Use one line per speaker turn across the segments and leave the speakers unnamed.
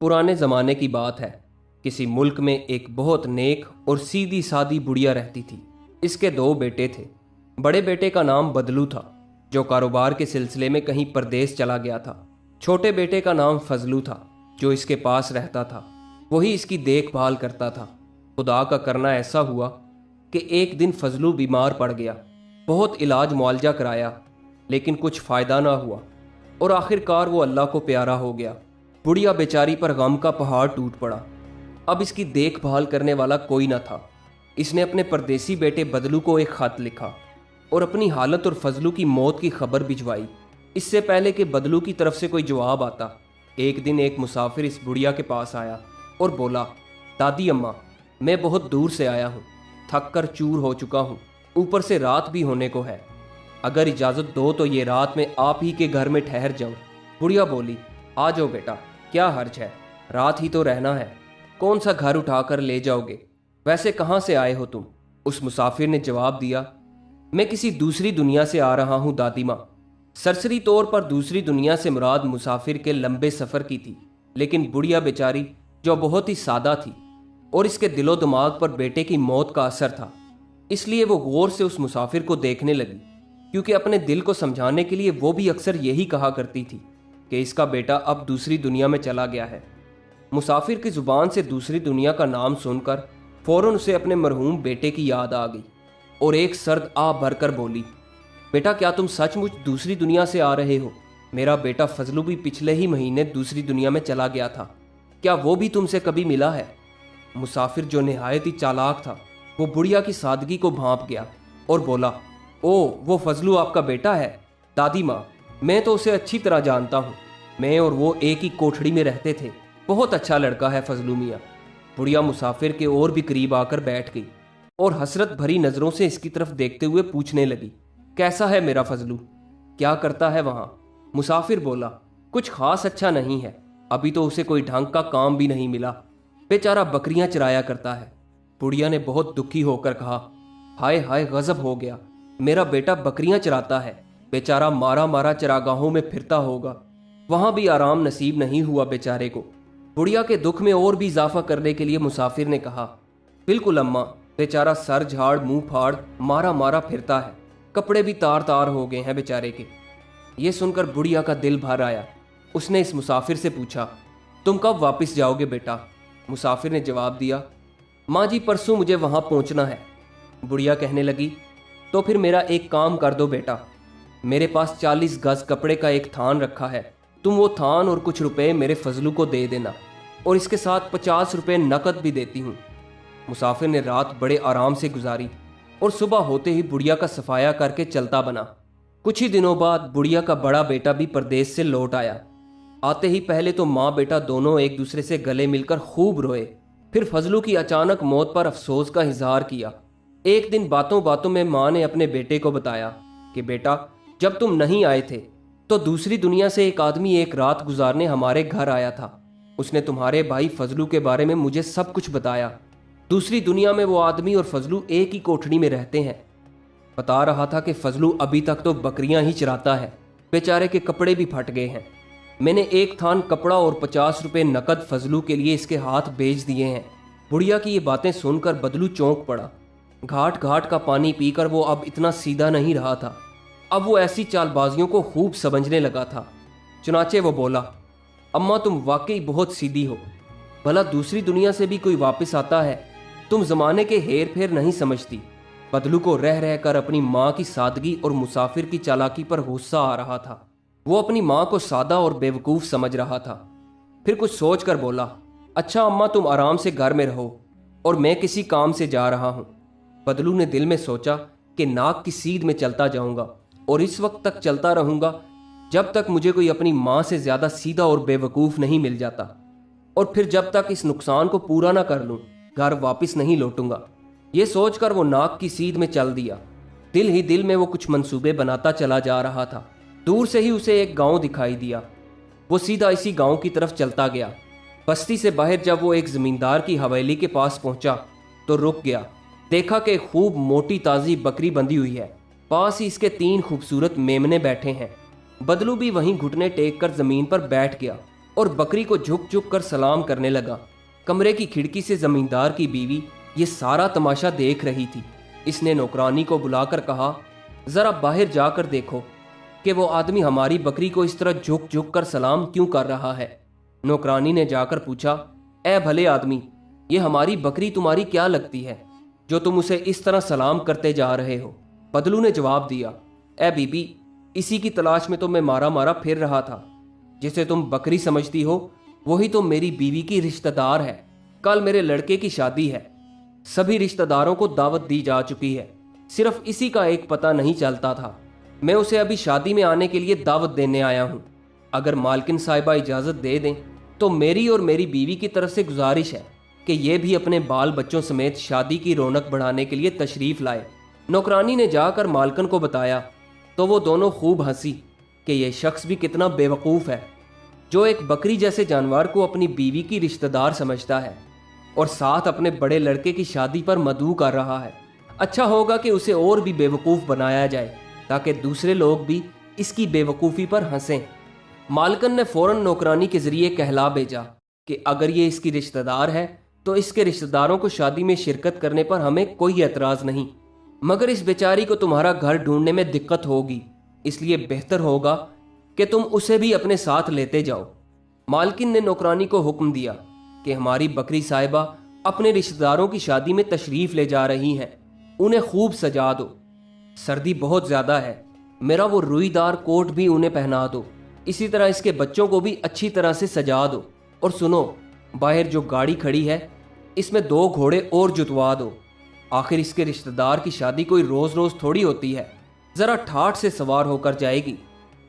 पुराने ज़माने की बात है। किसी मुल्क में एक बहुत नेक और सीधी सादी बुढ़िया रहती थी। इसके दो बेटे थे। बड़े बेटे का नाम बदलू था, जो कारोबार के सिलसिले में कहीं परदेश चला गया था। छोटे बेटे का नाम फजलू था, जो इसके पास रहता था। वही इसकी देखभाल करता था। खुदा का करना ऐसा हुआ कि एक दिन फजलू बीमार पड़ गया। बहुत इलाज मुआवजा कराया, लेकिन कुछ फ़ायदा ना हुआ और आखिरकार वो अल्लाह को प्यारा हो गया। बुढ़िया बेचारी पर गम का पहाड़ टूट पड़ा। अब इसकी देखभाल करने वाला कोई न था। इसने अपने परदेसी बेटे बदलू को एक खत लिखा और अपनी हालत और फजलू की मौत की खबर भिजवाई। इससे पहले कि बदलू की तरफ से कोई जवाब आता, एक दिन एक मुसाफिर इस बुढ़िया के पास आया और बोला, दादी अम्मा, मैं बहुत दूर से आया हूँ, थक कर चूर हो चुका हूँ, ऊपर से रात भी होने को है। अगर इजाज़त दो तो ये रात में आप ही के घर में ठहर जाऊँ। बुढ़िया बोली, आ जाओ बेटा, क्या हर्ज है, रात ही तो रहना है, कौन सा घर उठा कर ले जाओगे, वैसे कहाँ से आए हो तुम? उस मुसाफिर ने जवाब दिया, मैं किसी दूसरी दुनिया से आ रहा हूँ दादी माँ। सरसरी तौर पर दूसरी दुनिया से मुराद मुसाफिर के लंबे सफ़र की थी, लेकिन बुढ़िया बेचारी जो बहुत ही सादा थी और इसके दिलो दिमाग पर बेटे की मौत का असर था, इसलिए वो गौर से उस मुसाफिर को देखने लगी, क्योंकि अपने दिल को समझाने के लिए वो भी अक्सर यही कहा करती थी कि इसका बेटा अब दूसरी दुनिया में चला गया है। मुसाफिर की ज़ुबान से दूसरी दुनिया का नाम सुनकर फ़ौरन उसे अपने मरहूम बेटे की याद आ गई और एक सर्द आ भरकर बोली, बेटा क्या तुम सचमुच दूसरी दुनिया से आ रहे हो? मेरा बेटा फजलू भी पिछले ही महीने दूसरी दुनिया में चला गया था, क्या वो भी तुमसे कभी मिला है? मुसाफिर जो निहायत ही चालाक था, वो बुढ़िया की सादगी को भांप गया और बोला, ओ वो फजलू आपका बेटा है? दादी माँ, मैं तो उसे अच्छी तरह जानता हूँ, मैं और वो एक ही कोठड़ी में रहते थे, बहुत अच्छा लड़का है फजलू मियाँ। बुढ़िया मुसाफिर के और भी करीब आकर बैठ गई और हसरत भरी नज़रों से इसकी तरफ देखते हुए पूछने लगी, कैसा है मेरा फजलू, क्या करता है वहाँ? मुसाफिर बोला, कुछ खास अच्छा नहीं है, अभी तो उसे कोई ढंग का काम भी नहीं मिला, बेचारा बकरियां चराया करता है। बुढ़िया ने बहुत दुखी होकर कहा, हाय हाय गजब हो गया, मेरा बेटा बकरियां चराता है, बेचारा मारा मारा चरागाहों में फिरता होगा, वहां भी आराम नसीब नहीं हुआ बेचारे को। बुढ़िया के दुख में और भी इजाफा करने के लिए मुसाफिर ने कहा, बिल्कुल अम्मा, बेचारा सर झाड़ मुंह फाड़ मारा मारा फिरता है, कपड़े भी तार तार हो गए हैं बेचारे के। ये सुनकर बुढ़िया का दिल भर आया। उसने इस मुसाफिर से पूछा, तुम कब वापस जाओगे बेटा? मुसाफिर ने जवाब दिया, माँ जी परसों मुझे वहां पहुंचना है। बुढ़िया कहने लगी, तो फिर मेरा एक काम कर दो बेटा, मेरे पास 40 गज कपड़े का एक थान रखा है, तुम वो थान और कुछ रुपए मेरे फजलू को दे देना, और इसके साथ 50 रुपए नकद भी देती हूँ। मुसाफिर ने रात बड़े आराम से गुजारी और सुबह होते ही बुढ़िया का सफाया करके चलता बना। कुछ ही दिनों बाद बुढ़िया का बड़ा बेटा भी परदेश से लौट आया। आते ही पहले तो माँ बेटा दोनों एक दूसरे से गले मिलकर खूब रोए, फिर फजलू की अचानक मौत पर अफसोस का इजहार किया। एक दिन बातों बातों में माँ ने अपने बेटे को बताया कि बेटा, जब तुम नहीं आए थे तो दूसरी दुनिया से एक आदमी एक रात गुजारने हमारे घर आया था। उसने तुम्हारे भाई फजलू के बारे में मुझे सब कुछ बताया। दूसरी दुनिया में वो आदमी और फजलू एक ही कोठड़ी में रहते हैं। बता रहा था कि फजलू अभी तक तो बकरियां ही चराता है, बेचारे के कपड़े भी फट गए हैं। मैंने एक थान कपड़ा और 50 रुपए नकद फजलू के लिए इसके हाथ भेज दिए हैं। बुढ़िया की ये बातें सुनकर बदलू चौंक पड़ा। घाट घाट का पानी पीकर वो अब इतना सीधा नहीं रहा था। अब वो ऐसी चालबाजियों को खूब समझने लगा था। चुनाचे वो बोला, अम्मा तुम वाकई बहुत सीधी हो, भला दूसरी दुनिया से भी कोई वापस आता है? तुम जमाने के हेर फेर नहीं समझती। बदलू को रह रह कर अपनी माँ की सादगी और मुसाफिर की चालाकी पर गुस्सा आ रहा था। वो अपनी माँ को सादा और बेवकूफ़ समझ रहा था। फिर कुछ सोच कर बोला, अच्छा अम्मा तुम आराम से घर में रहो और मैं किसी काम से जा रहा हूँ। बदलू ने दिल में सोचा कि नाक की सीध में चलता जाऊंगा और इस वक्त तक चलता रहूंगा जब तक मुझे कोई अपनी माँ से ज़्यादा सीधा और बेवकूफ़ नहीं मिल जाता, और फिर जब तक इस नुकसान को पूरा ना कर लूँ घर वापस नहीं लौटूंगा। ये सोचकर वो नाक की सीध में चल दिया। दिल ही दिल में वो कुछ मंसूबे बनाता चला जा रहा था। दूर से ही उसे एक गांव दिखाई दिया। वो सीधा इसी गांव की तरफ चलता गया। बस्ती से बाहर जब वो एक ज़मींदार की हवेली के पास पहुंचा तो रुक गया। देखा कि खूब मोटी ताज़ी बकरी बंधी हुई है, पास ही इसके 3 खूबसूरत मेमने बैठे हैं। बदलू भी वहीं घुटने टेक कर ज़मीन पर बैठ गया और बकरी को झुक झुक कर सलाम करने लगा। कमरे की खिड़की से जमींदार की बीवी ये सारा तमाशा देख रही थी। इसने नौकरानी को बुलाकर कहा, जरा बाहर जाकर देखो कि वो आदमी हमारी बकरी को इस तरह झुक झुक कर सलाम क्यों कर रहा है। नौकरानी ने जाकर पूछा, ए भले आदमी, ये हमारी बकरी तुम्हारी क्या लगती है जो तुम उसे इस तरह सलाम करते जा रहे हो? बदलू ने जवाब दिया, ए बीबी, इसी की तलाश में तो मैं मारा मारा फिर रहा था। जिसे तुम बकरी समझती हो वही तो मेरी बीवी की रिश्तेदार है। कल मेरे लड़के की शादी है, सभी रिश्तेदारों को दावत दी जा चुकी है, सिर्फ इसी का एक पता नहीं चलता था। मैं उसे अभी शादी में आने के लिए दावत देने आया हूँ। अगर मालकिन साहिबा इजाज़त दे दें तो मेरी और मेरी बीवी की तरफ से गुजारिश है कि ये भी अपने बाल बच्चों समेत शादी की रौनक बढ़ाने के लिए तशरीफ़ लाए। नौकरानी ने जाकर मालकिन को बताया तो वो दोनों खूब हंसी कि यह शख्स भी कितना बेवकूफ़ है जो एक बकरी जैसे जानवर को अपनी बीवी की रिश्तेदार समझता है और साथ अपने बड़े लड़के की शादी पर मदऊ कर रहा है। अच्छा होगा कि उसे और भी बेवकूफ़ बनाया जाए ताकि दूसरे लोग भी इसकी बेवकूफ़ी पर हंसें। मालकिन ने फ़ौरन नौकरानी के ज़रिए कहला भेजा कि अगर ये इसकी रिश्तेदार है तो इसके रिश्तेदारों को शादी में शिरकत करने पर हमें कोई एतराज़ नहीं, मगर इस बेचारी को तुम्हारा घर ढूंढने में दिक्कत होगी, इसलिए बेहतर होगा कि तुम उसे भी अपने साथ लेते जाओ। मालकिन ने नौकरानी को हुक्म दिया कि हमारी बकरी साहिबा अपने रिश्तेदारों की शादी में तशरीफ़ ले जा रही हैं, उन्हें खूब सजा दो। सर्दी बहुत ज़्यादा है, मेरा वो रुईदार कोट भी उन्हें पहना दो। इसी तरह इसके बच्चों को भी अच्छी तरह से सजा दो। और सुनो, बाहर जो गाड़ी खड़ी है इसमें 2 घोड़े और जुतवा दो। आखिर इसके रिश्तेदार की शादी कोई रोज़ रोज़ थोड़ी होती है, ज़रा ठाठ से सवार होकर जाएगी।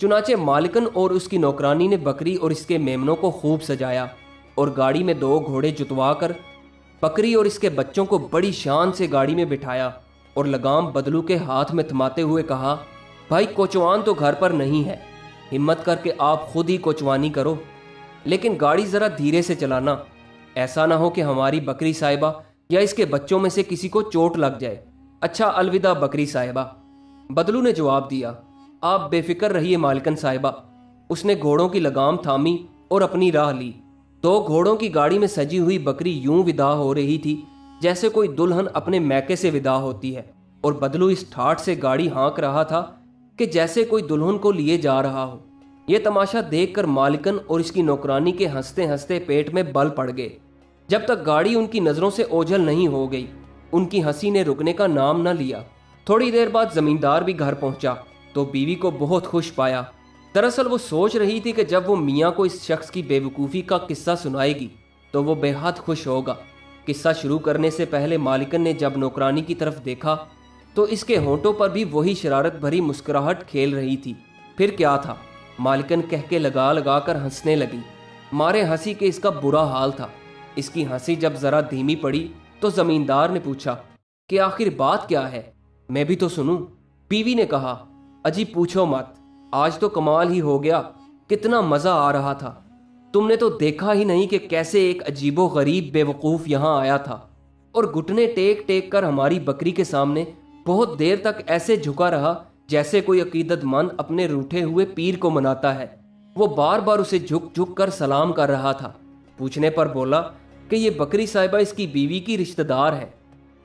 चुनाचे मालिकन और उसकी नौकरानी ने बकरी और इसके मेमनों को खूब सजाया और गाड़ी में 2 घोड़े जुतवा कर बकरी और इसके बच्चों को बड़ी शान से गाड़ी में बिठाया और लगाम बदलू के हाथ में थमाते हुए कहा, भाई कोचवान तो घर पर नहीं है, हिम्मत करके आप खुद ही कोचवानी करो, लेकिन गाड़ी ज़रा धीरे से चलाना, ऐसा ना हो कि हमारी बकरी साहिबा या इसके बच्चों में से किसी को चोट लग जाए। अच्छा, अलविदा बकरी साहिबा। बदलू ने जवाब दिया, आप बेफिक्र रहिए मालकिन साहिबा। उसने घोड़ों की लगाम थामी और अपनी राह ली। 2 घोड़ों की गाड़ी में सजी हुई बकरी यूं विदा हो रही थी जैसे कोई दुल्हन अपने मैके से विदा होती है, और बदलू इस ठाठ से गाड़ी हाँक रहा था कि जैसे कोई दुल्हन को लिए जा रहा हो। यह तमाशा देखकर मालिकन और इसकी नौकरानी के हंसते हंसते पेट में बल पड़ गए। जब तक गाड़ी उनकी नज़रों से ओझल नहीं हो गई, उनकी हंसी ने रुकने का नाम न लिया। थोड़ी देर बाद जमींदार भी घर पहुंचा तो बीवी को बहुत खुश पाया। दरअसल वो सोच रही थी कि जब वो मियाँ को इस शख्स की बेवकूफ़ी का किस्सा सुनाएगी तो वो बेहद खुश होगा। किस्सा शुरू करने से पहले मालिकन ने जब नौकरानी की तरफ देखा तो इसके होंठों पर भी वही शरारत भरी मुस्कुराहट खेल रही थी। फिर क्या था, मालिकन कह के लगा लगा कर हंसने लगी। मारे हंसी के इसका बुरा हाल था। इसकी हंसी जब ज़रा धीमी पड़ी तो ज़मींदार ने पूछा कि आखिर बात क्या है, मैं भी तो सुनूं। बीवी ने कहा, अजी पूछो मत, आज तो कमाल ही हो गया, कितना मज़ा आ रहा था। तुमने तो देखा ही नहीं कि कैसे एक अजीबो गरीब बेवकूफ़ यहाँ आया था और घुटने टेक टेक कर हमारी बकरी के सामने बहुत देर तक ऐसे झुका रहा जैसे कोई अकीदतमंद अपने रूठे हुए पीर को मनाता है। वो बार बार उसे झुक झुक कर सलाम कर रहा था। पूछने पर बोला कि ये बकरी साहिबा इसकी बीवी की रिश्तेदार है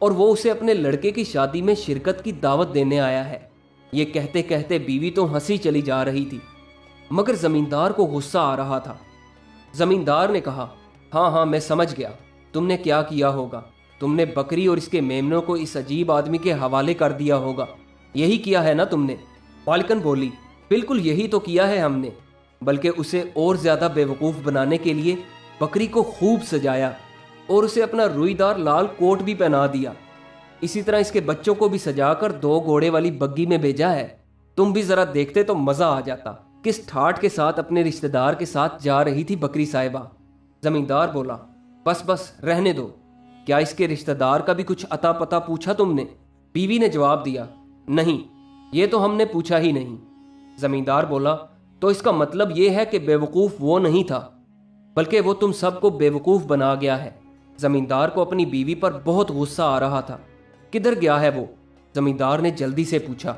और वो उसे अपने लड़के की शादी में शिरकत की दावत देने आया है। ये कहते कहते बीवी तो हंसी चली जा रही थी, मगर ज़मींदार को गुस्सा आ रहा था। ज़मींदार ने कहा, हाँ हाँ मैं समझ गया तुमने क्या किया होगा। तुमने बकरी और इसके मेमनों को इस अजीब आदमी के हवाले कर दिया होगा, यही किया है ना तुमने? मालकिन बोली, बिल्कुल यही तो किया है हमने, बल्कि उसे और ज़्यादा बेवकूफ़ बनाने के लिए बकरी को खूब सजाया और उसे अपना रुईदार लाल कोट भी पहना दिया। इसी तरह इसके बच्चों को भी सजाकर 2 घोड़े वाली बग्गी में भेजा है। तुम भी ज़रा देखते तो मज़ा आ जाता किस ठाठ के साथ अपने रिश्तेदार के साथ जा रही थी बकरी साहिबा। ज़मींदार बोला, बस बस रहने दो, क्या इसके रिश्तेदार का भी कुछ अता पता पूछा तुमने? बीवी ने जवाब दिया, नहीं, ये तो हमने पूछा ही नहीं। ज़मींदार बोला, तो इसका मतलब ये है कि बेवकूफ़ वो नहीं था, बल्कि वो तुम सबको बेवकूफ़ बना गया है। ज़मींदार को अपनी बीवी पर बहुत गुस्सा आ रहा था। किधर गया है वो? ज़मींदार ने जल्दी से पूछा।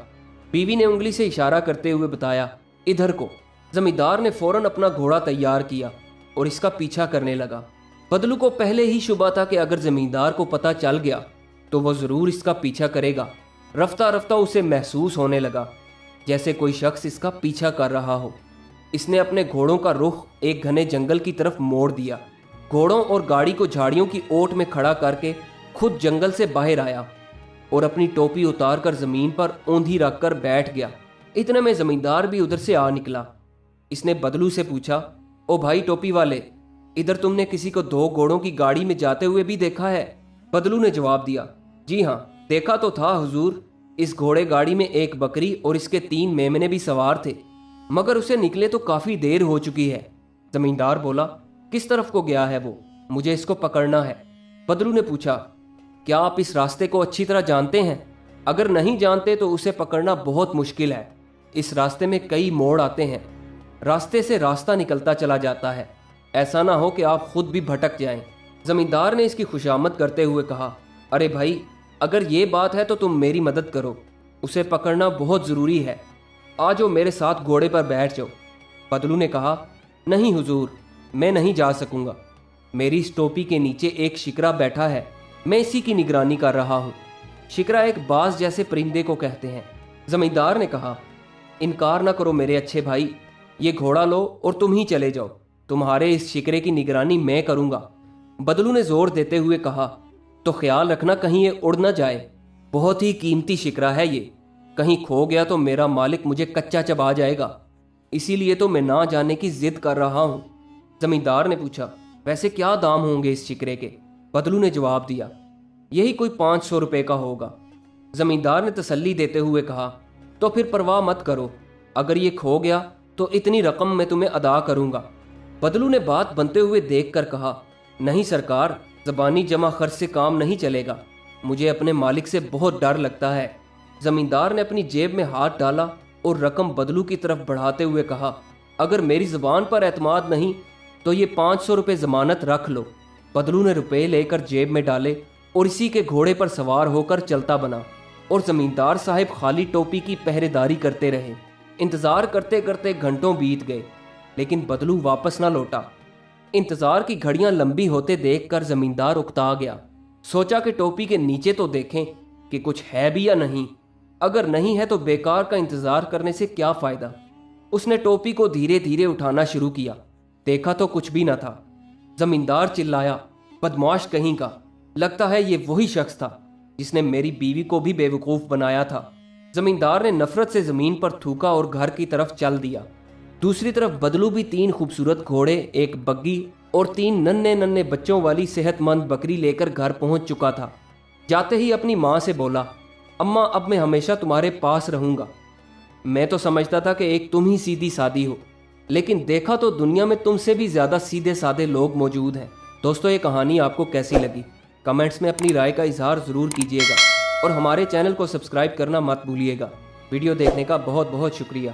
बीवी ने उंगली से इशारा करते हुए बताया, इधर को। ज़मींदार ने फ़ौरन अपना घोड़ा तैयार किया और इसका पीछा करने लगा। बदलू को पहले ही शुबा था कि अगर जमींदार को पता चल गया तो वो जरूर इसका पीछा करेगा। रफ्ता रफ्ता उसे महसूस होने लगा जैसे कोई शख्स इसका पीछा कर रहा हो। इसने अपने घोड़ों का रुख एक घने जंगल की तरफ मोड़ दिया। घोड़ों और गाड़ी को झाड़ियों की ओट में खड़ा करके खुद जंगल से बाहर आया और अपनी टोपी उतार कर जमीन पर औंधी रखकर बैठ गया। इतने में जमींदार भी उधर से आ निकला। इसने बदलू से पूछा, ओ भाई टोपी वाले, इधर तुमने किसी को 2 घोड़ों की गाड़ी में जाते हुए भी देखा है? बदलू ने जवाब दिया, जी हाँ, देखा तो था हुजूर। इस घोड़े गाड़ी में 1 बकरी और इसके 3 मेमने भी सवार थे, मगर उसे निकले तो काफी देर हो चुकी है। जमींदार बोला, किस तरफ को गया है वो? मुझे इसको पकड़ना है। बदलू ने पूछा, क्या आप इस रास्ते को अच्छी तरह जानते हैं? अगर नहीं जानते तो उसे पकड़ना बहुत मुश्किल है। इस रास्ते में कई मोड़ आते हैं, रास्ते से रास्ता निकलता चला जाता है, ऐसा ना हो कि आप खुद भी भटक जाएं। जमींदार ने इसकी खुशामद करते हुए कहा, अरे भाई, अगर ये बात है तो तुम मेरी मदद करो, उसे पकड़ना बहुत ज़रूरी है। आ जाओ मेरे साथ घोड़े पर बैठ जाओ। बदलू ने कहा, नहीं हुजूर, मैं नहीं जा सकूंगा। मेरी इस टोपी के नीचे एक शिकरा बैठा है, मैं इसी की निगरानी कर रहा हूँ। शिकरा एक बाज जैसे परिंदे को कहते हैं। जमींदार ने कहा, इनकार ना करो मेरे अच्छे भाई, ये घोड़ा लो और तुम ही चले जाओ। तुम्हारे इस शिकरे की निगरानी मैं करूंगा। बदलू ने जोर देते हुए कहा, तो ख्याल रखना कहीं ये उड़ ना जाए। बहुत ही कीमती शिकरा है ये, कहीं खो गया तो मेरा मालिक मुझे कच्चा चबा जाएगा। इसीलिए तो मैं ना जाने की जिद कर रहा हूँ। जमींदार ने पूछा, वैसे क्या दाम होंगे इस शिकरे के? बदलू ने जवाब दिया, यही कोई 500 रुपये का होगा। जमींदार ने तसल्ली देते हुए कहा, तो फिर परवाह मत करो, अगर ये खो गया तो इतनी रकम मैं तुम्हें अदा करूंगा। बदलू ने बात बनते हुए देखकर कहा, नहीं सरकार, ज़बानी जमा खर्च से काम नहीं चलेगा, मुझे अपने मालिक से बहुत डर लगता है। जमींदार ने अपनी जेब में हाथ डाला और रकम बदलू की तरफ बढ़ाते हुए कहा, अगर मेरी ज़बान पर एतमाद नहीं तो ये 500 रुपये ज़मानत रख लो। बदलू ने रुपए लेकर जेब में डाले और इसी के घोड़े पर सवार होकर चलता बना और जमींदार साहब खाली टोपी की पहरेदारी करते रहे। इंतज़ार करते करते घंटों बीत गए, लेकिन बदलू वापस ना लौटा। इंतज़ार की घड़ियां लंबी होते देखकर जमींदार उकता गया। सोचा कि टोपी के नीचे तो देखें कि कुछ है भी या नहीं, अगर नहीं है तो बेकार का इंतज़ार करने से क्या फ़ायदा। उसने टोपी को धीरे धीरे उठाना शुरू किया, देखा तो कुछ भी न था। जमींदार चिल्लाया, बदमाश कहीं का, लगता है ये वही शख्स था जिसने मेरी बीवी को भी बेवकूफ़ बनाया था। जमींदार ने नफरत से ज़मीन पर थूका और घर की तरफ चल दिया। दूसरी तरफ बदलू भी 3 खूबसूरत घोड़े, एक बग्गी और 3 नन्हे नन्हे बच्चों वाली सेहतमंद बकरी लेकर घर पहुंच चुका था। जाते ही अपनी माँ से बोला, अम्मा, अब मैं हमेशा तुम्हारे पास रहूंगा। मैं तो समझता था कि एक तुम ही सीधी सादी हो, लेकिन देखा तो दुनिया में तुमसे भी ज़्यादा सीधे साधे लोग मौजूद हैं। दोस्तों, ये कहानी आपको कैसी लगी? कमेंट्स में अपनी राय का इजहार ज़रूर कीजिएगा और हमारे चैनल को सब्सक्राइब करना मत भूलिएगा। वीडियो देखने का बहुत बहुत शुक्रिया।